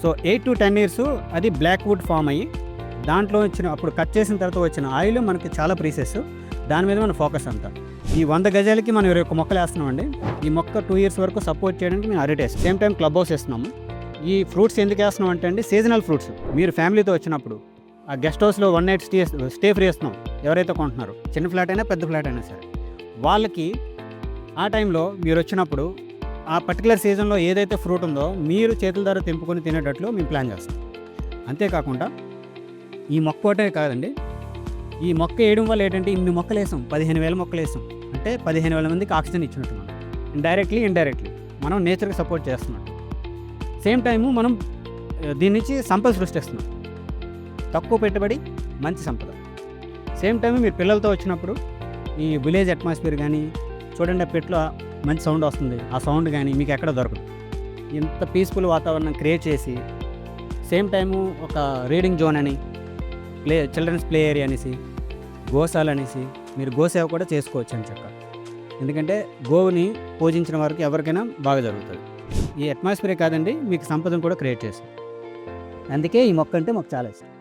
So 8 to 10 years అది black would form అయ్యి దాంట్లో వచ్చిన అప్పుడు కట్ చేసిన తర్వాత వచ్చిన ఆయిల్ మనకి చాలా ప్రీసెస్. దాని మీద మన ఫోకస్ అంతా. ఈ 100 గజాలకి మనం 21 మొక్కలు వేస్తున్నామండి. ఈ మొక్క 2 ఇయర్స్ వరకు సపోర్ట్ చేయడానికి మేము అరటి వేస్తాం. సేమ్ టైం క్లబ్ హౌస్ వేస్తున్నాము. ఈ ఫ్రూట్స్ ఎందుకు వేస్తున్నాం అంటే అండి, సీజనల్ ఫ్రూట్స్. మీరు ఫ్యామిలీతో వచ్చినప్పుడు ఆ గెస్ట్ హౌస్లో 1 night స్టే ఫ్రీ ఇస్తున్నాం ఎవరైతే కొంటున్నారో, చిన్న ఫ్లాట్ అయినా పెద్ద ఫ్లాట్ అయినా సరే. వాళ్ళకి ఆ టైంలో మీరు వచ్చినప్పుడు ఆ పర్టికులర్ సీజన్లో ఏదైతే ఫ్రూట్ ఉందో మీరు చేతుల ద్వారా తెంపుకొని తినేటట్లు మేము ప్లాన్ చేస్తాం. అంతేకాకుండా ఈ మొక్క ఒకటే కాదండి, ఈ మొక్క వేయడం వల్ల ఏంటంటే ఇన్ని మొక్కలు వేసాం, 15,000 మొక్కలు వేసాం అంటే 15,000 మందికి ఆక్సిజన్ ఇచ్చినట్టు మనం. ఇండైరెక్ట్లీ మనం నేచర్కి సపోర్ట్ చేస్తున్నట్టు. సేమ్ టైము మనం దీని నుంచి సంపద సృష్టిస్తున్నాం. తక్కువ పెట్టుబడి మంచి సంపద. సేమ్ టైం మీరు పిల్లలతో వచ్చినప్పుడు ఈ విలేజ్ అట్మాస్ఫియర్ కానీ చూడండి, ఆ పెట్లో మంచి సౌండ్ వస్తుంది. ఆ సౌండ్ కానీ మీకు ఎక్కడ దొరకదు. ఇంత పీస్ఫుల్ వాతావరణం క్రియేట్ చేసి సేమ్ టైము ఒక రీడింగ్ జోన్ అని, చిల్డ్రన్స్ ప్లే ఏరియా అనేసి, గోశాల అనేసి మీరు గోసేవ కూడా చేసుకోవచ్చు అని చెప్పారు. ఎందుకంటే గోవుని పూజించిన వారికి ఎవరికైనా బాగా జరుగుతుంది. ఈ అట్మాస్ఫియర్ కాదండి, మీకు సంపదను కూడా క్రియేట్ చేస్తుంది. అందుకే ఈ మొక్క అంటే మాకు చాలా ఇష్టం.